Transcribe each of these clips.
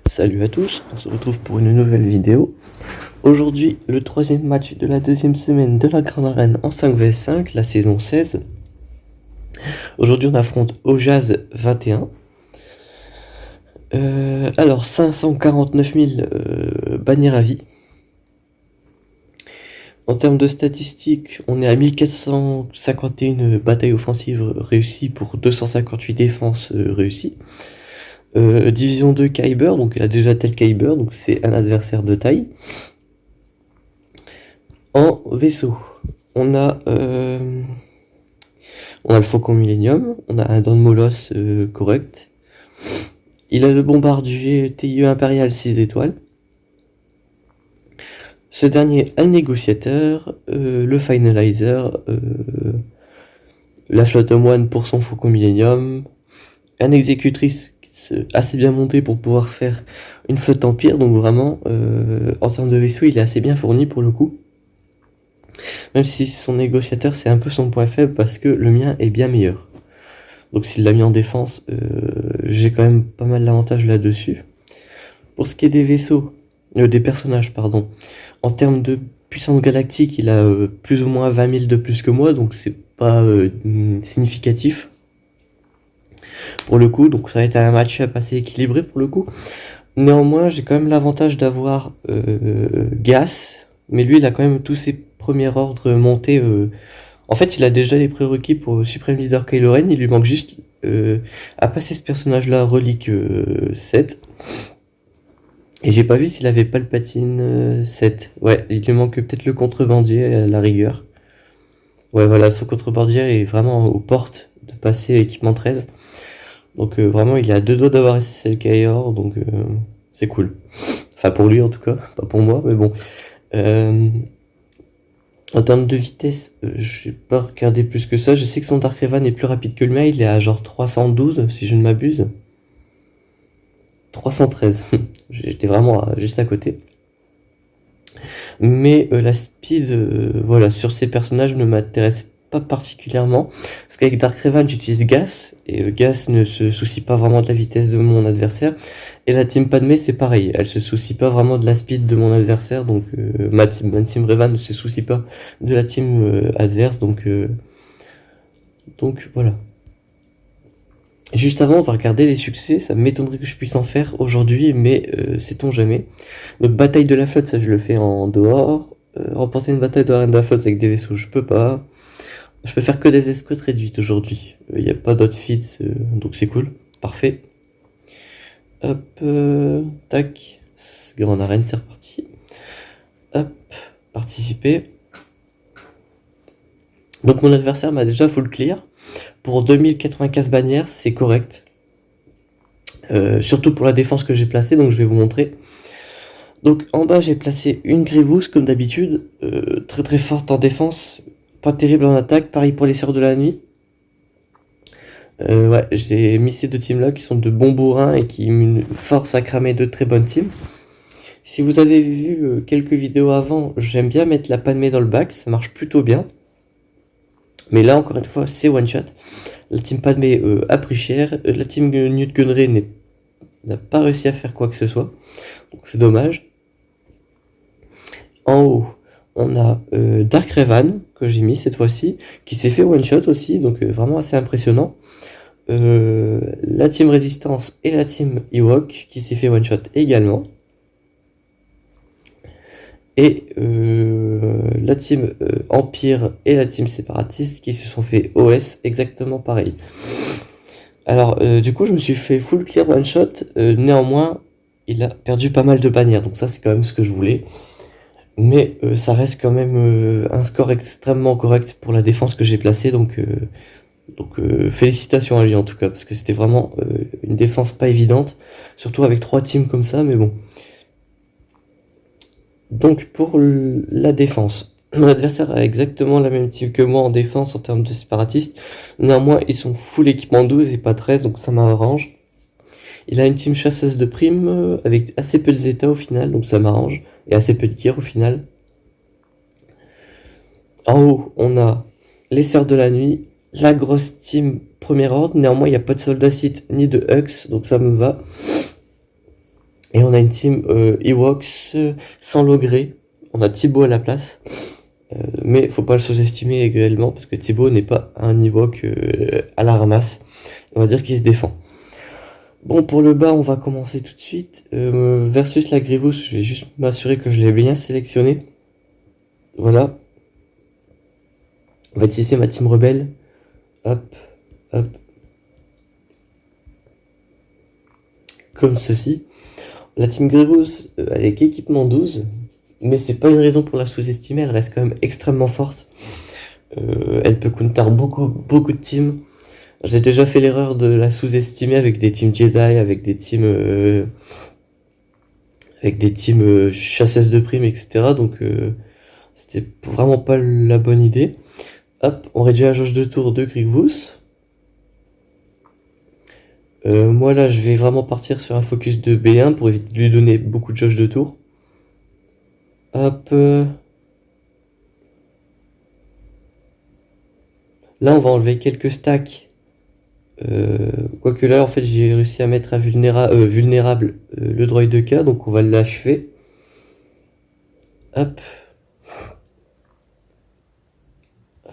Salut à tous, on se retrouve pour une nouvelle vidéo. Aujourd'hui, le troisième match de la deuxième semaine de la Grande Arène en 5vs5, la saison 16. Aujourd'hui, on affronte Ojaz 21. Alors, 549 000 bannières à vie. En termes de statistiques, on est à 1451 batailles offensives réussies pour 258 défenses réussies. Division 2 Kyber, donc il a déjà tel Kyber, donc c'est un adversaire de taille. En vaisseau, on a le Faucon Millennium, on a un Don Molos correct. Il a le bombardier TIE Impérial 6 étoiles. Ce dernier a le négociateur, le finalizer, la flotte One pour son Faucon Millennium, un exécutrice assez bien monté pour pouvoir faire une flotte empire, donc vraiment en termes de vaisseau il est assez bien fourni pour le coup. Même si son négociateur c'est un peu son point faible parce que le mien est bien meilleur. Donc s'il l'a mis en défense, j'ai quand même pas mal d'avantages là-dessus. Pour ce qui est des vaisseaux, des personnages pardon, en termes de puissance galactique, il a plus ou moins 20 000 de plus que moi, donc c'est pas significatif pour le coup. Donc ça va être un match-up assez équilibré pour le coup. Néanmoins, j'ai quand même l'avantage d'avoir Gas, mais lui il a quand même tous ses premiers ordres montés. En fait, il a déjà les prérequis pour Supreme Leader Kylo Ren, il lui manque juste à passer ce personnage-là, Relique 7. Et j'ai pas vu s'il avait Palpatine 7. Ouais, il lui manque peut-être le contrebandier à la rigueur. Ouais, voilà, son contrebandier est vraiment aux portes de passer équipement 13. Donc vraiment, il est à deux doigts d'avoir SSL Kyor, donc c'est cool. Enfin, pour lui en tout cas, pas pour moi, mais bon. En termes de vitesse, je n'ai pas regardé plus que ça. Je sais que son Dark Revan est plus rapide que le mien. Il est à genre 312, si je ne m'abuse. 313. J'étais vraiment juste à côté. Mais la speed, voilà, sur ces personnages ne m'intéresse pas particulièrement. Parce qu'avec Dark Revan, j'utilise Gas. Et Gas ne se soucie pas vraiment de la vitesse de mon adversaire. Et la team Padmé, c'est pareil. Elle se soucie pas vraiment de la speed de mon adversaire. Donc ma team Revan ne se soucie pas de la team adverse. Donc voilà. Juste avant, on va regarder les succès. Ça m'étonnerait que je puisse en faire aujourd'hui, mais sait-on jamais. Donc bataille de la flotte, ça je le fais en dehors. Remporter une bataille de la flotte avec des vaisseaux, je peux pas. Je peux faire que des escouades réduites aujourd'hui. Il n'y a pas d'autres feats, donc c'est cool. Parfait. Hop, tac. Grande arène, c'est reparti. Hop, participer. Donc mon adversaire m'a déjà full clear. Pour 2095 bannières, c'est correct. Surtout pour la défense que j'ai placée, donc je vais vous montrer. Donc en bas, j'ai placé une Grievous comme d'habitude. Très très forte en défense. Pas terrible en attaque. Pareil pour les Sœurs de la Nuit. Ouais, j'ai mis ces deux teams-là qui sont de bons bourrins et qui me forcent à cramer de très bonnes teams. Si vous avez vu quelques vidéos avant, j'aime bien mettre la Padmé dans le bac, ça marche plutôt bien. Mais là, encore une fois, c'est one shot. La team Padmé a pris cher. La team Newt Gunray n'a pas réussi à faire quoi que ce soit. Donc c'est dommage. En haut, on a Dark Revan, que j'ai mis cette fois-ci, qui s'est fait one shot aussi, donc vraiment assez impressionnant. La team Résistance et la team Ewok, qui s'est fait one shot également. Et la team Empire et la team Séparatiste qui se sont fait OS exactement pareil. Alors du coup je me suis fait full clear one shot, néanmoins il a perdu pas mal de bannières, donc ça c'est quand même ce que je voulais. Mais ça reste quand même un score extrêmement correct pour la défense que j'ai placée, donc félicitations à lui en tout cas, parce que c'était vraiment une défense pas évidente, surtout avec 3 teams comme ça, mais bon. Donc pour la défense, mon adversaire a exactement la même team que moi en défense en termes de séparatistes. Néanmoins, ils sont full équipement 12 et pas 13, donc ça m'arrange. Il a une team chasseuse de primes avec assez peu de zeta au final, donc ça m'arrange. Et assez peu de gear au final. En haut, on a les Sœurs de la Nuit, la grosse team premier ordre. Néanmoins, il n'y a pas de soldats Sith ni de Hux, donc ça me va. Et on a une team Ewoks sans Logré. On a Thibaut à la place. Mais faut pas le sous-estimer également parce que Thibaut n'est pas un Ewok à la ramasse. On va dire qu'il se défend. Bon, pour le bas, on va commencer tout de suite. Versus la Grievous, je vais juste m'assurer que je l'ai bien sélectionné. Voilà. On va utiliser ma team rebelle. Hop, hop. Comme ceci. La team Grievous, elle est qu'équipement 12. Mais c'est pas une raison pour la sous-estimer, elle reste quand même extrêmement forte. Elle peut counter beaucoup de teams. J'ai déjà fait l'erreur de la sous-estimer avec des teams Jedi, avec des teams chasseuses de primes, etc. Donc c'était vraiment pas la bonne idée. Hop, on réduit la jauge de tour de Grievous. Moi là, je vais vraiment partir sur un focus de B1 pour éviter de lui donner beaucoup de jauge de tour. Hop. Là, on va enlever quelques stacks. Quoique là, en fait, j'ai réussi à mettre à vulnérable le droid de K, donc on va l'achever. Hop.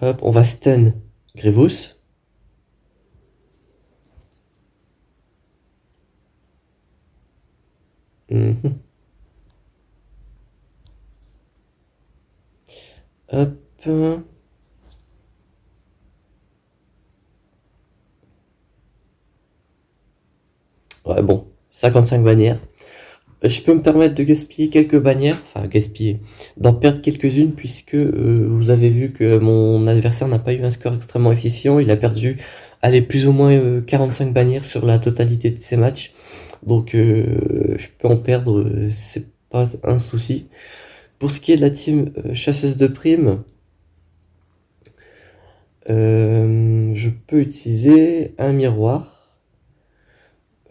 Hop, on va stun Grievous. Hop. Ouais, bon, 55 bannières. Je peux me permettre de gaspiller quelques bannières, enfin gaspiller, d'en perdre quelques-unes puisque vous avez vu que mon adversaire n'a pas eu un score extrêmement efficient, il a perdu, allez, plus ou moins 45 bannières sur la totalité de ses matchs, donc je peux en perdre, c'est pas un souci. Pour ce qui est de la team chasseuse de primes, je peux utiliser un miroir.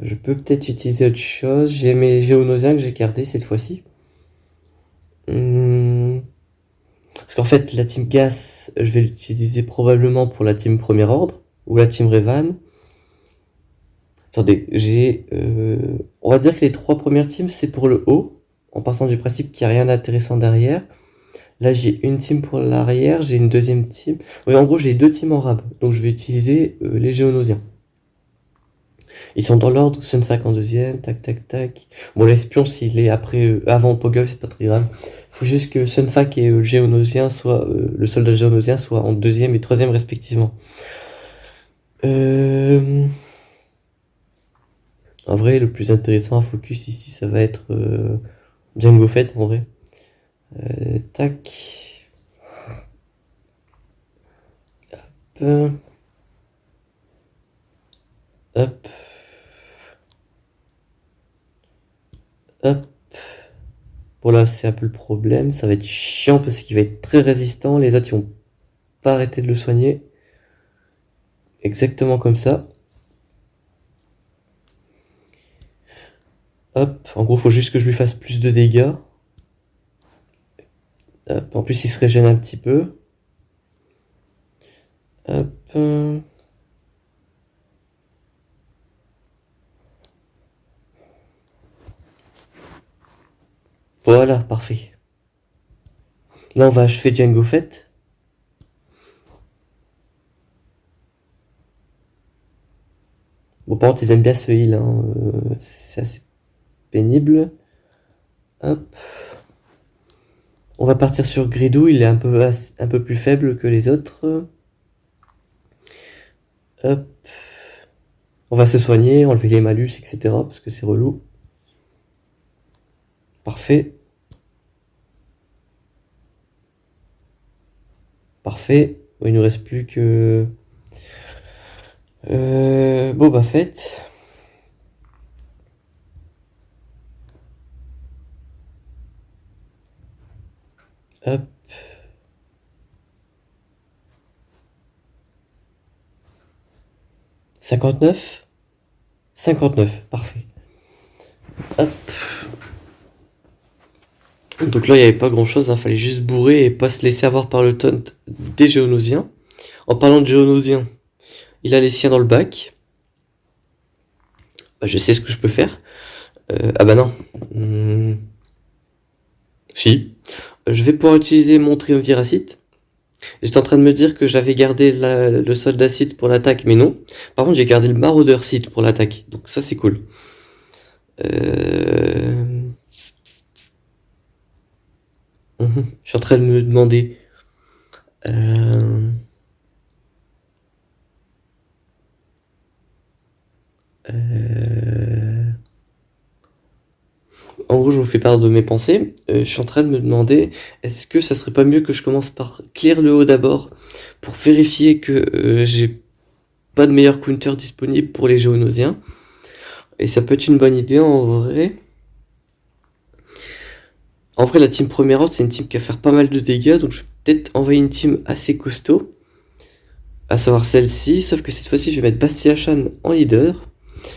Je peux peut-être utiliser autre chose. J'ai mes Géonosiens que j'ai gardés cette fois-ci. Parce qu'en fait, la team Gas, je vais l'utiliser probablement pour la team Premier Ordre ou la team Revan. Attendez, on va dire que les 3 premières teams, c'est pour le haut, en partant du principe qu'il n'y a rien d'intéressant derrière. Là, j'ai une team pour l'arrière, j'ai une deuxième team. Oui, en gros, j'ai 2 teams en rab, donc je vais utiliser les Géonosiens. Ils sont dans l'ordre, Sunfac en deuxième, tac tac tac. Bon, l'espion, s'il est avant Poggle, c'est pas très grave. Faut juste que Sunfac et Géonosien le soldat Géonosien soient en deuxième et troisième respectivement. En vrai, le plus intéressant à focus ici, ça va être Django Fett en vrai. Tac. Hop. Hop. Hop. Bon là c'est un peu le problème, ça va être chiant parce qu'il va être très résistant, les autres ils vont pas arrêter de le soigner. Exactement comme ça. Hop, en gros faut juste que je lui fasse plus de dégâts. Hop, en plus il se régène un petit peu. Hop. Voilà, parfait. Là on va achever Django Fett. Bon, par contre, ils aiment bien ce heal, hein. C'est assez pénible. Hop. On va partir sur Gridou, il est un peu plus faible que les autres. Hop. On va se soigner, enlever les malus, etc. parce que c'est relou. Parfait. Parfait. Il nous reste plus que Boba Fett. Hop. « 59 » 59, parfait. Hop. Donc là, il n'y avait pas grand chose, il fallait juste bourrer et pas se laisser avoir par le taunt des Géonosiens. En parlant de Géonosiens, il a les siens dans le bac. Bah, je sais ce que je peux faire. Ah bah non. Si. Je vais pouvoir utiliser mon triumviracite. J'étais en train de me dire que j'avais gardé le soldacite pour l'attaque, mais non. Par contre, j'ai gardé le maraudeur-cite pour l'attaque. Donc ça, c'est cool. Euh... Je suis en train de me demander. Euh... euh, En gros, je vous fais part de mes pensées. Je suis en train de me demander, est-ce que ça serait pas mieux que je commence par clear le haut d'abord pour vérifier que j'ai pas de meilleur counter disponible pour les géonosiens. Et ça peut être une bonne idée en vrai. En vrai, la team première ordre, c'est une team qui va faire pas mal de dégâts, donc je vais peut-être envoyer une team assez costaud. À savoir celle-ci, sauf que cette fois-ci, je vais mettre Bastia Shan en leader.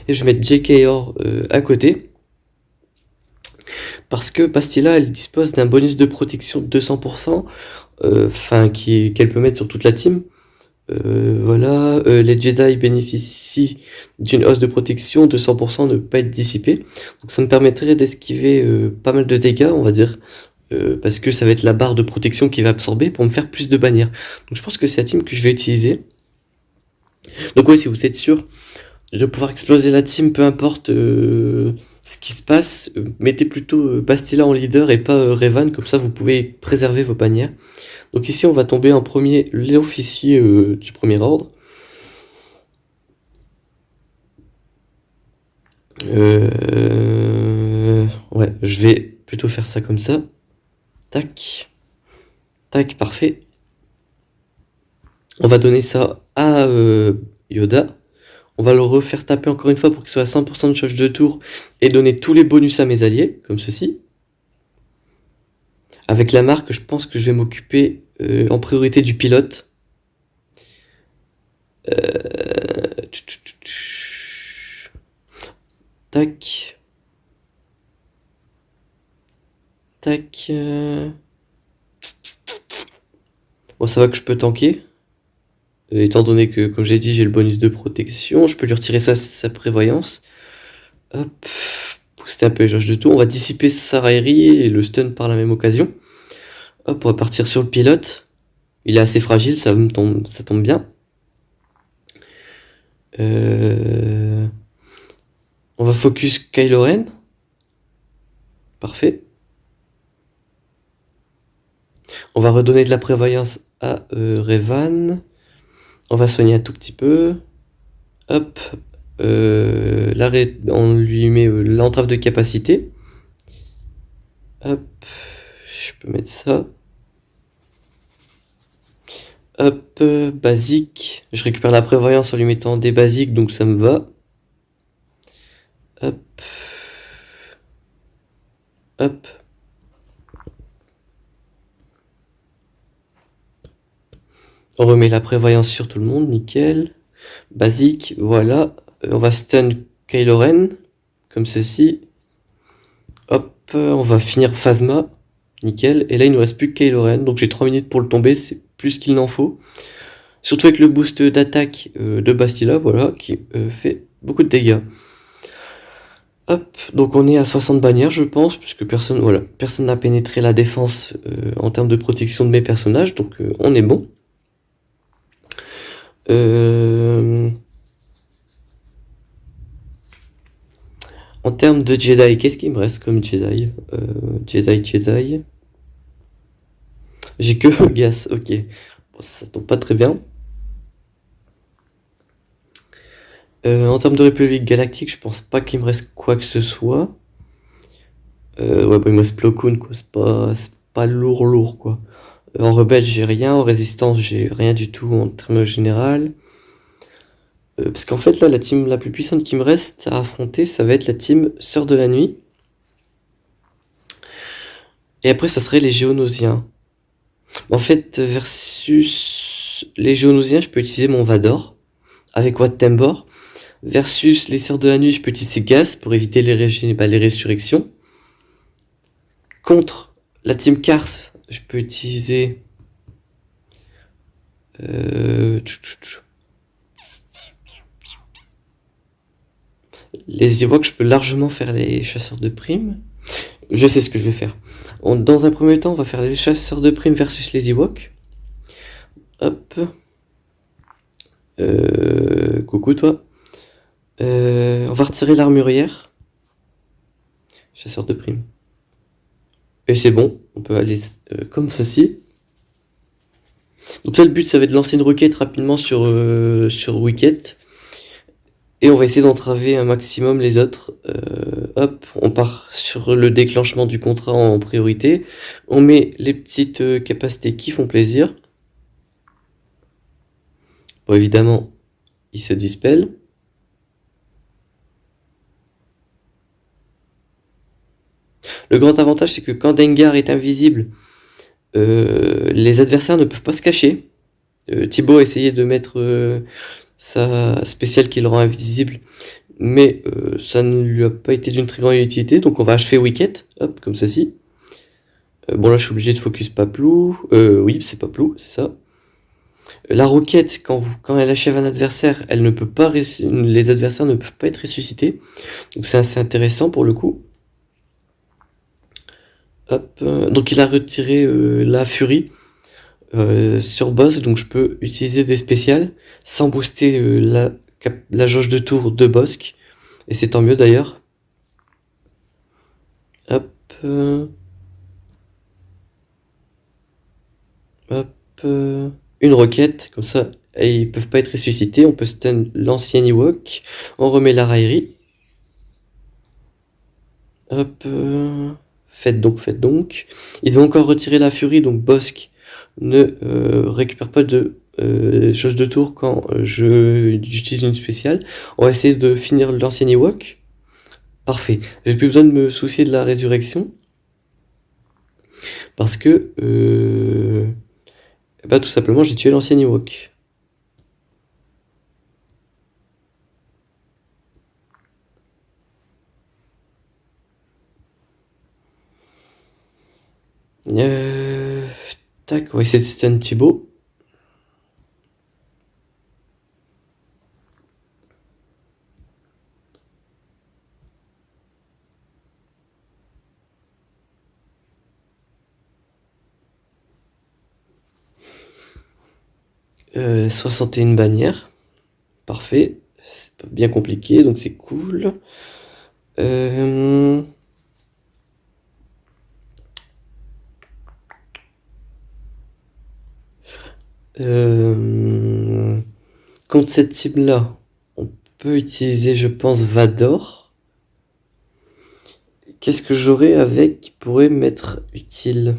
Et je vais mettre JK Or à côté. Parce que Bastilla, elle dispose d'un bonus de protection de 200%, qu'elle peut mettre sur toute la team. Voilà, les Jedi bénéficient d'une hausse de protection de 100% ne pas être dissipée. Donc ça me permettrait d'esquiver pas mal de dégâts, on va dire. Parce que ça va être la barre de protection qui va absorber pour me faire plus de bannières. Donc je pense que c'est la team que je vais utiliser. Donc oui, si vous êtes sûr de pouvoir exploser la team, peu importe ce qui se passe, mettez plutôt Bastilla en leader et pas Revan, comme ça vous pouvez préserver vos bannières. Donc ici on va tomber en premier l'officier du premier ordre. Ouais, je vais plutôt faire ça comme ça. Tac. Tac, parfait. On va donner ça à Yoda. On va le refaire taper encore une fois pour qu'il soit à 100% de charge de tour et donner tous les bonus à mes alliés, comme ceci. Avec la marque, je pense que je vais m'occuper en priorité du pilote. Tac. Tac. Bon, ça va que je peux tanker. Étant donné que, comme j'ai dit, j'ai le bonus de protection, je peux lui retirer sa prévoyance. Hop. Booster un peu les jauges de tour. On va dissiper sa raillerie et le stun par la même occasion. Hop, on va partir sur le pilote. Il est assez fragile, ça tombe bien. On va focus Kylo Ren. Parfait. On va redonner de la prévoyance à Revan. On va soigner un tout petit peu. Hop. On lui met l'entrave de capacité. Hop. Je peux mettre ça. Hop. Basique. Je récupère la prévoyance en lui mettant des basiques, donc ça me va. Hop. Hop. On remet la prévoyance sur tout le monde, nickel. Basique, voilà. On va stun Kylo Ren, comme ceci. Hop, on va finir Phasma, nickel. Et là, il ne nous reste plus que Kylo Ren, donc j'ai 3 minutes pour le tomber, c'est plus qu'il n'en faut. Surtout avec le boost d'attaque de Bastilla, voilà, qui fait beaucoup de dégâts. Hop, donc on est à 60 bannières, je pense, puisque personne n'a pénétré la défense en termes de protection de mes personnages, donc on est bon. En termes de Jedi, qu'est-ce qu'il me reste comme Jedi Jedi. J'ai que Gas, ok. Bon, ça tombe pas très bien. En termes de République Galactique, je pense pas qu'il me reste quoi que ce soit. Ouais, bah, il me reste Plo Koon, quoi. C'est pas lourd, quoi. En rebelle, j'ai rien. En résistance, j'ai rien du tout en termes général. Parce qu'en fait, là, la team la plus puissante qui me reste à affronter, ça va être la team Sœur de la Nuit. Et après, ça serait les Géonosiens. En fait, versus les Géonosiens, je peux utiliser mon Vador avec Wat Tambor. Versus les Sœurs de la Nuit, je peux utiliser Gas pour éviter les résurrections. Contre la team Cars, je peux utiliser... Les Ewoks, je peux largement faire les chasseurs de primes. Je sais ce que je vais faire. Dans un premier temps, on va faire les chasseurs de primes versus les Ewoks. Hop. Coucou toi. On va retirer l'armurière. Chasseur de primes. Et c'est bon, on peut aller comme ceci. Donc là, le but, ça va être de lancer une requête rapidement sur Wicket. Et on va essayer d'entraver un maximum les autres. Hop, on part sur le déclenchement du contrat en priorité. On met les petites capacités qui font plaisir. Bon, évidemment, il se dispellent. Le grand avantage, c'est que quand Dengar est invisible, les adversaires ne peuvent pas se cacher. Thibaut a essayé de mettre sa spéciale qui le rend invisible, mais ça ne lui a pas été d'une très grande utilité, donc on va achever Wicket, hop, comme ceci. Bon là je suis obligé de focus Paplou, oui c'est Paplou, c'est ça. La roquette, quand elle achève un adversaire, elle ne peut pas les adversaires ne peuvent pas être ressuscités, donc c'est assez intéressant pour le coup. Hop, donc il a retiré la furie sur boss, donc je peux utiliser des spéciales sans booster la jauge de tour de Bosque, et c'est tant mieux d'ailleurs. Hop, hop, une roquette, comme ça ils peuvent pas être ressuscités, on peut stun l'ancien Ewok, on remet la raillerie. Hop, faites donc. Ils ont encore retiré la furie, donc Bosque ne récupère pas de jauge de tour quand j'utilise une spéciale. On va essayer de finir l'ancien Ewok. Parfait. J'ai plus besoin de me soucier de la résurrection. Parce que bah, tout simplement j'ai tué l'ancien Ewok. Tac, on va essayer de stun Thibaut. Euh, 61 bannières. Parfait. C'est pas bien compliqué, donc c'est cool. Contre cette cible-là, on peut utiliser, je pense, Vador. Qu'est-ce que j'aurais avec qui pourrait m'être utile?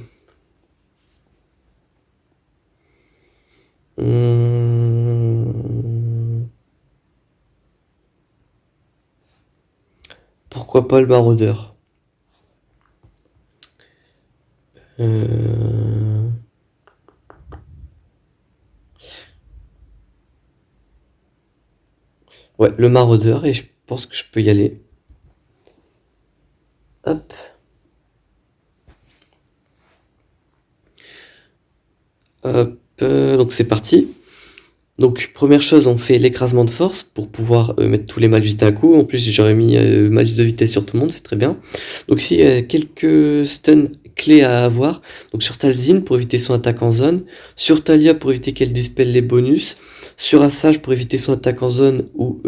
Pourquoi pas le maraudeur? Ouais, le maraudeur, et je pense que je peux y aller. Hop. Hop, donc c'est parti. Donc première chose, on fait l'écrasement de force pour pouvoir mettre tous les malus d'un coup. En plus, j'aurais mis malus de vitesse sur tout le monde, c'est très bien. Donc ici, quelques stuns clés à avoir. Donc sur Talzin pour éviter son attaque en zone, sur Talia pour éviter qu'elle dispelle les bonus, sur Assage pour éviter son attaque en zone ou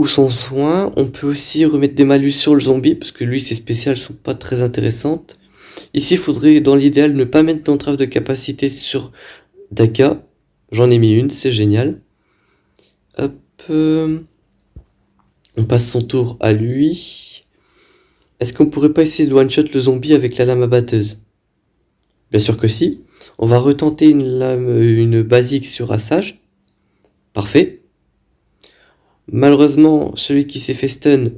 son soin. On peut aussi remettre des malus sur le zombie parce que lui ses spéciales sont pas très intéressantes. Ici, il faudrait dans l'idéal ne pas mettre d'entrave de capacité sur Daka. J'en ai mis une, c'est génial. Hop. On passe son tour à lui. Est-ce qu'on pourrait pas essayer de one-shot le zombie avec la lame abatteuse? Bien sûr que si. On va retenter une basique sur Assage. Parfait. Malheureusement, celui qui s'est fait stun,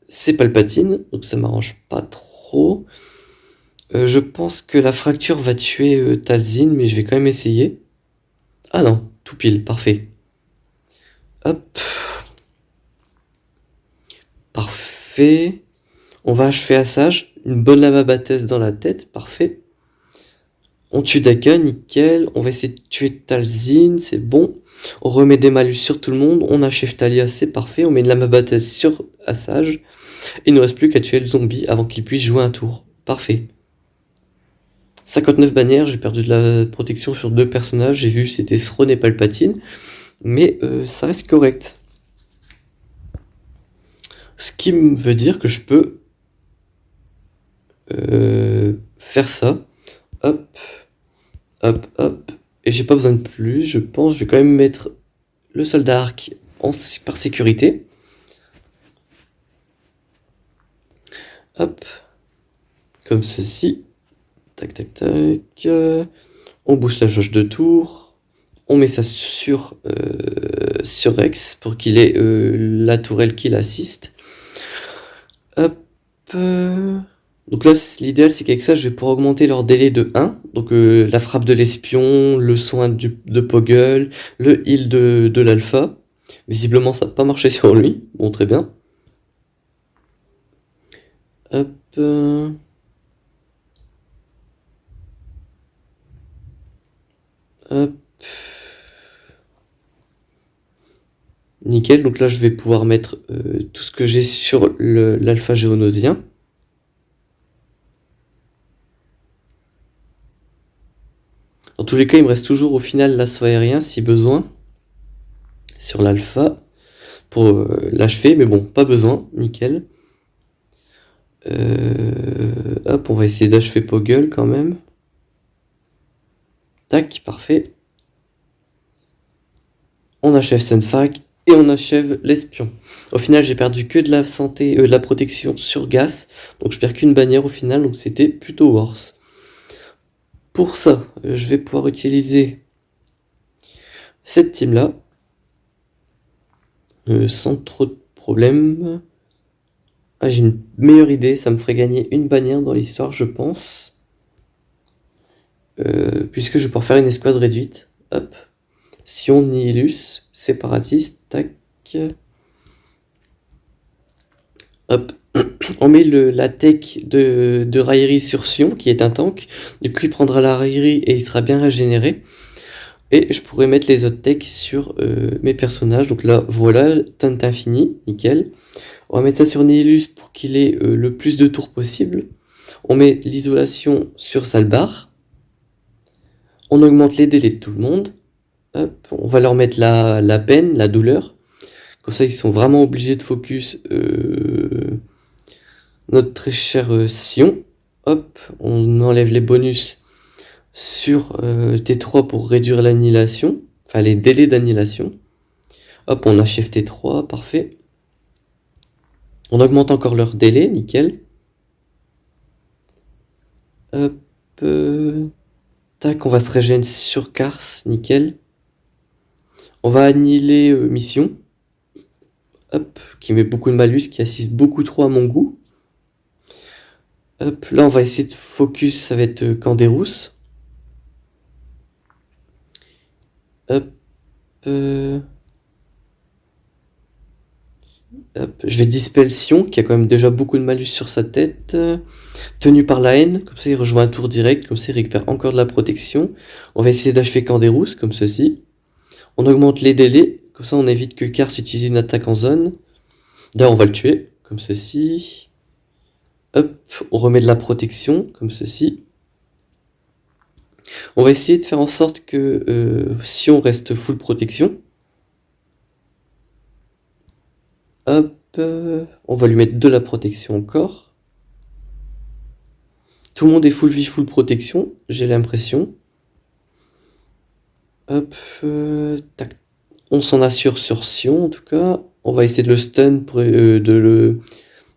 c'est Palpatine, donc ça m'arrange pas trop. Je pense que la fracture va tuer Talzin, mais je vais quand même essayer. Ah non, tout pile, parfait. Hop. Parfait. On va achever Assage. Une bonne lame abatteuse dans la tête, parfait. On tue Daka, nickel. On va essayer de tuer Talzin, c'est bon. On remet des malus sur tout le monde. On achève Talia, c'est parfait. On met une lame abattaise sur Assage. Il ne nous reste plus qu'à tuer le zombie avant qu'il puisse jouer un tour. Parfait. 59 bannières, j'ai perdu de la protection sur 2 personnages. J'ai vu c'était Thrawn et Palpatine. Mais ça reste correct. Ce qui veut dire que je peux faire ça. Hop. Hop, hop. Et j'ai pas besoin de plus, je pense. Je vais quand même mettre le soldat arc par sécurité. Hop. Comme ceci. Tac, tac, tac. On booste la jauge de tour. On met ça sur Rex pour qu'il ait la tourelle qui l'assiste. Hop. Donc là, l'idéal, c'est qu'avec ça, je vais pouvoir augmenter leur délai de 1. Donc la frappe de l'espion, le soin de Poggle, le heal de l'alpha. Visiblement, ça n'a pas marché sur lui. Bon, très bien. Hop. Hop. Nickel, donc là je vais pouvoir mettre tout ce que j'ai sur l'alpha géonosien. Dans tous les cas, il me reste toujours au final l'assaut aérien si besoin sur l'alpha pour l'achever, mais bon, pas besoin, nickel. Hop, on va essayer d'achever Poggle quand même. Tac, parfait. On achève Sunfac et on achève l'espion. Au final, j'ai perdu que de la santé, de la protection sur Gas, donc je perds qu'une bannière au final, donc c'était plutôt worse. Pour ça, je vais pouvoir utiliser cette team-là, sans trop de problèmes. Ah, j'ai une meilleure idée, ça me ferait gagner une bannière dans l'histoire, je pense. Puisque je vais pouvoir faire une escouade réduite. Hop. Sion, Nihilus, séparatiste, tac. Hop. On met la tech de Rairi sur Sion, qui est un tank. Du coup, il prendra la Rairi et il sera bien régénéré. Et je pourrais mettre les autres techs sur mes personnages. Donc là, voilà, Taunt infini, nickel. On va mettre ça sur Nihilus pour qu'il ait le plus de tours possible. On met l'isolation sur Salbar. On augmente les délais de tout le monde. Hop, on va leur mettre la peine, la douleur. Comme ça, ils sont vraiment obligés de focus notre très cher Sion. Hop, on enlève les bonus sur T3 pour réduire l'annihilation. Enfin, les délais d'annihilation. Hop, on achève T3, parfait. On augmente encore leur délai, nickel. Hop. Tac, on va se régénérer sur Kars, nickel. On va annihiler Mission. Hop, qui met beaucoup de malus, qui assiste beaucoup trop à mon goût. Hop, là on va essayer de focus, ça va être Canderous. Hop. Hop, je vais dispel Sion, qui a quand même déjà beaucoup de malus sur sa tête. Tenu par la haine, comme ça il rejoint un tour direct, comme ça il récupère encore de la protection. On va essayer d'achever Canderous, comme ceci. On augmente les délais, comme ça on évite que Kars utilise une attaque en zone. D'ailleurs on va le tuer, comme ceci. Hop, on remet de la protection, comme ceci. On va essayer de faire en sorte que si on reste full protection. Hop, on va lui mettre de la protection encore. Tout le monde est full vie, full protection, j'ai l'impression. Hop, tac. On s'en assure sur Sion en tout cas. On va essayer de le stun, pour, de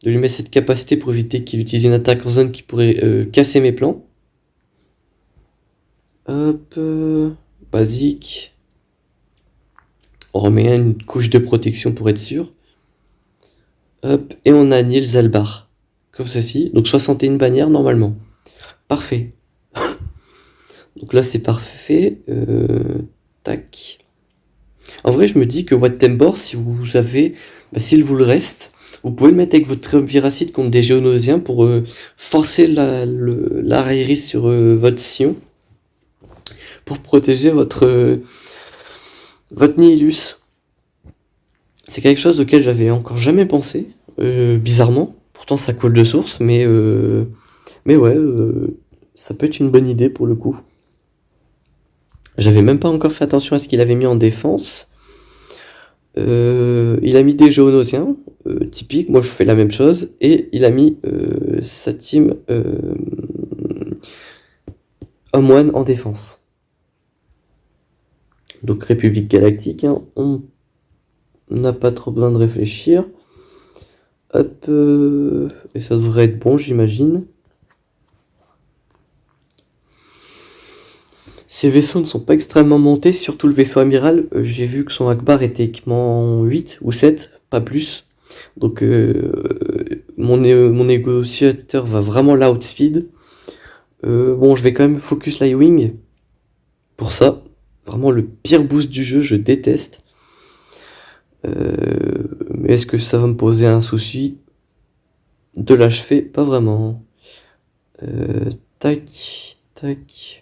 lui mettre cette capacité pour éviter qu'il utilise une attaque en zone qui pourrait casser mes plans. Hop, basique. On remet une couche de protection pour être sûr. Hop, et on annihile Zalbar. Comme ceci. Donc 61 bannières normalement. Parfait. Donc là c'est parfait. Tac. En vrai je me dis que Wattembor, si vous avez, s'il vous le reste, vous pouvez le mettre avec votre triumviracide contre des géonosiens pour forcer la raillerie sur votre Sion. pour protéger votre Nihilus. C'est quelque chose auquel j'avais encore jamais pensé, bizarrement. Pourtant ça coule de source, mais ouais, ça peut être une bonne idée pour le coup. J'avais même pas encore fait attention à ce qu'il avait mis en défense. Il a mis des Géonosiens, typique, moi je fais la même chose, et il a mis sa team Homme One en défense. Donc République Galactique, hein, on n'a pas trop besoin de réfléchir. Hop, et ça devrait être bon, j'imagine. Ces vaisseaux ne sont pas extrêmement montés, surtout le vaisseau amiral. J'ai vu que son Akbar était équipement 8 ou 7, pas plus. Donc mon négociateur va vraiment là outspeed. Bon, je vais quand même focus Lightwing pour ça. Vraiment le pire boost du jeu, je déteste. Mais est-ce que ça va me poser un souci de l'achever? Pas vraiment. Tac, tac.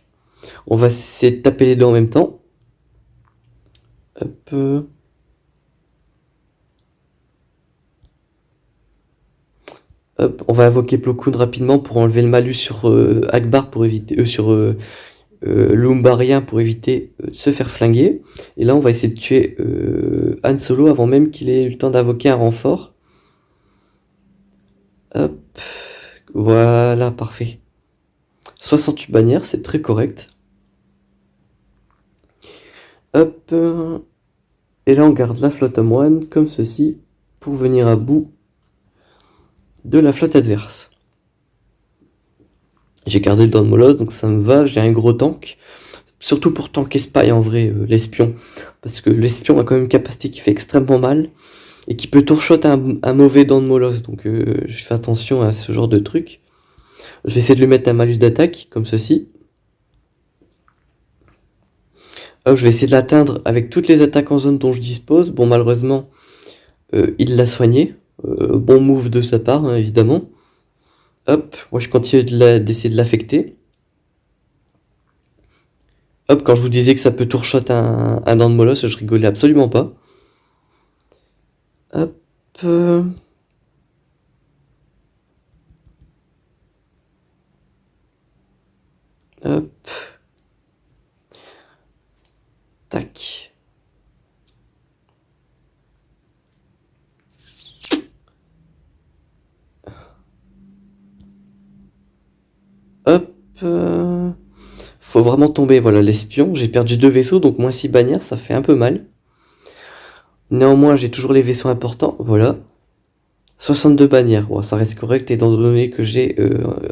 On va essayer de taper les deux en même temps. Hop. Hop, on va invoquer Plo Koon rapidement pour enlever le malus sur Akbar pour éviter sur Lumbarien pour éviter de se faire flinguer. Et là on va essayer de tuer Han Solo avant même qu'il ait eu le temps d'invoquer un renfort. Hop. Voilà, parfait. 68 bannières, c'est très correct. Hop. Et là on garde la flotte Homme One comme ceci pour venir à bout de la flotte adverse. J'ai gardé le Don Molos, donc ça me va, j'ai un gros tank. Surtout pour tanker Spy en vrai, l'espion. Parce que l'espion a quand même une capacité qui fait extrêmement mal. Et qui peut tout-shot un mauvais Don Molos. Donc je fais attention à ce genre de truc. Je vais essayer de lui mettre un malus d'attaque, comme ceci. Hop, je vais essayer de l'atteindre avec toutes les attaques en zone dont je dispose. Bon, malheureusement, il l'a soigné. Bon move de sa part, hein, évidemment. Hop, moi je continue d'essayer de l'affecter. Hop, quand je vous disais que ça peut tout-shot un Don Molos, je rigolais absolument pas. Hop. Hop. Tac. Hop. Faut vraiment tomber, voilà, l'espion. J'ai perdu 2 vaisseaux, donc moins 6 bannières, ça fait un peu mal. Néanmoins, j'ai toujours les vaisseaux importants, voilà. 62 bannières, bon, ça reste correct étant donné que j'ai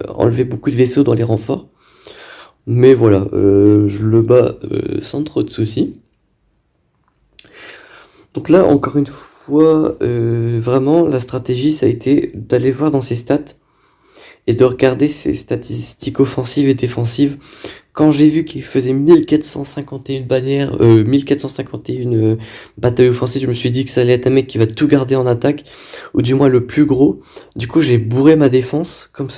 enlevé beaucoup de vaisseaux dans les renforts. Mais voilà, je le bats sans trop de soucis. Donc là, encore une fois, vraiment, la stratégie, ça a été d'aller voir dans ses stats et de regarder ses statistiques offensives et défensives. Quand j'ai vu qu'il faisait 1451 bannières, 1451 batailles offensives, je me suis dit que ça allait être un mec qui va tout garder en attaque, ou du moins le plus gros. Du coup, j'ai bourré ma défense, comme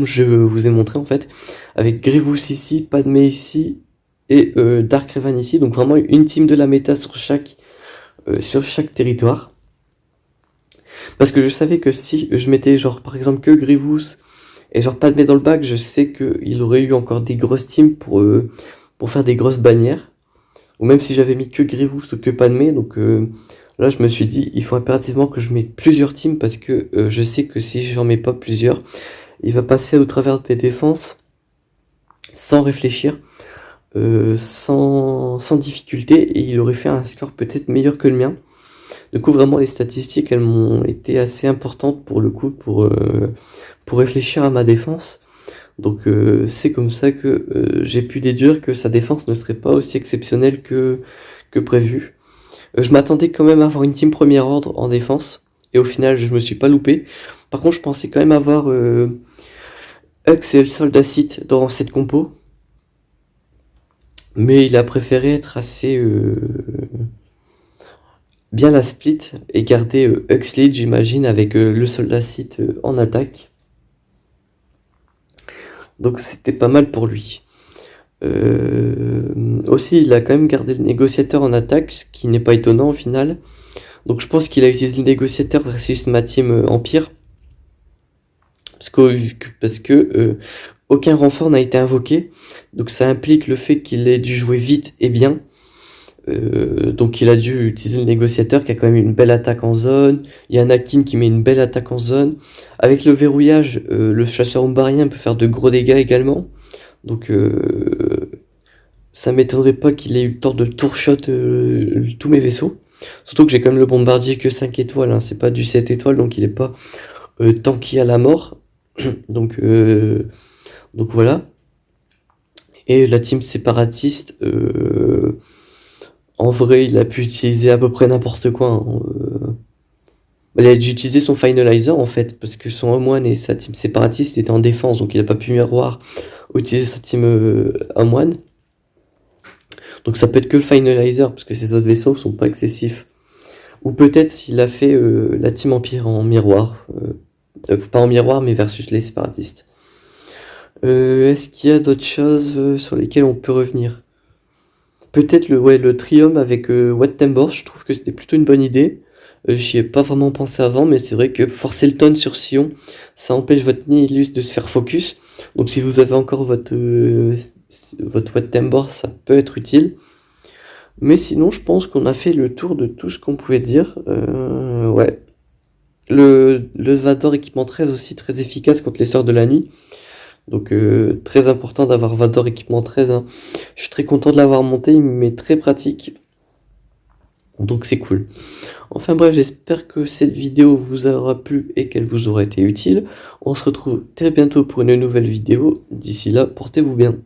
je vous ai montré en fait, avec Grievous ici, Padmé ici, et Dark Revan ici. Donc vraiment une team de la méta sur chaque territoire. Parce que je savais que si je mettais genre par exemple que Grievous et genre Padmé dans le bac, je sais qu'il aurait eu encore des grosses teams pour faire des grosses bannières. Ou même si j'avais mis que Grievous ou que Padmé, donc là je me suis dit il faut impérativement que je mette plusieurs teams parce que je sais que si j'en mets pas plusieurs, il va passer au travers de mes défenses sans réfléchir, sans difficulté, et il aurait fait un score peut-être meilleur que le mien. Du coup vraiment les statistiques elles m'ont été assez importantes pour le coup pour réfléchir à ma défense. Donc c'est comme ça que j'ai pu déduire que sa défense ne serait pas aussi exceptionnelle que prévu. Je m'attendais quand même à avoir une team premier ordre en défense, et au final je me suis pas loupé. Par contre je pensais quand même avoir Hux et le soldat Sith dans cette compo. Mais il a préféré être assez bien la split et garder Huxley, j'imagine, avec le soldat Sith en attaque. Donc c'était pas mal pour lui. Aussi, il a quand même gardé le négociateur en attaque, ce qui n'est pas étonnant au final. Donc je pense qu'il a utilisé le négociateur versus ma team Empire. Parce que aucun renfort n'a été invoqué. Donc ça implique le fait qu'il ait dû jouer vite et bien. Donc il a dû utiliser le négociateur qui a quand même une belle attaque en zone. Il y a Anakin qui met une belle attaque en zone. Avec le verrouillage, le chasseur umbarien peut faire de gros dégâts également. Donc ça m'étonnerait pas qu'il ait eu le temps de tour-shot tous mes vaisseaux. Surtout que j'ai quand même le bombardier que 5 étoiles, hein. C'est pas du 7 étoiles, donc il est pas tanky à la mort. donc, donc voilà. Et la team séparatiste, en vrai, il a pu utiliser à peu près n'importe quoi, hein. Il a dû utiliser son finalizer en fait, parce que son home one et sa team séparatiste étaient en défense, donc il a pas pu miroir ou utiliser sa team home one. Donc ça peut être que le finalizer, parce que ses autres vaisseaux sont pas excessifs. Ou peut-être il a fait la team Empire en miroir. Pas en miroir, mais versus les séparatistes. Est-ce qu'il y a d'autres choses sur lesquelles on peut revenir? Peut-être le trium avec Wat Tambor, je trouve que c'était plutôt une bonne idée. J'y ai pas vraiment pensé avant, mais c'est vrai que forcer le tonne sur Sion, ça empêche votre Nihilus de se faire focus. Donc si vous avez encore votre Wat Tambor, ça peut être utile. Mais sinon, je pense qu'on a fait le tour de tout ce qu'on pouvait dire. Ouais. Le Vador équipement 13 aussi très efficace contre les Sœurs de la Nuit. Donc très important d'avoir Vador équipement 13, hein. Je suis très content de l'avoir monté, il m'est très pratique. Donc c'est cool. Enfin bref, j'espère que cette vidéo vous aura plu et qu'elle vous aura été utile. On se retrouve très bientôt pour une nouvelle vidéo. D'ici là, portez-vous bien.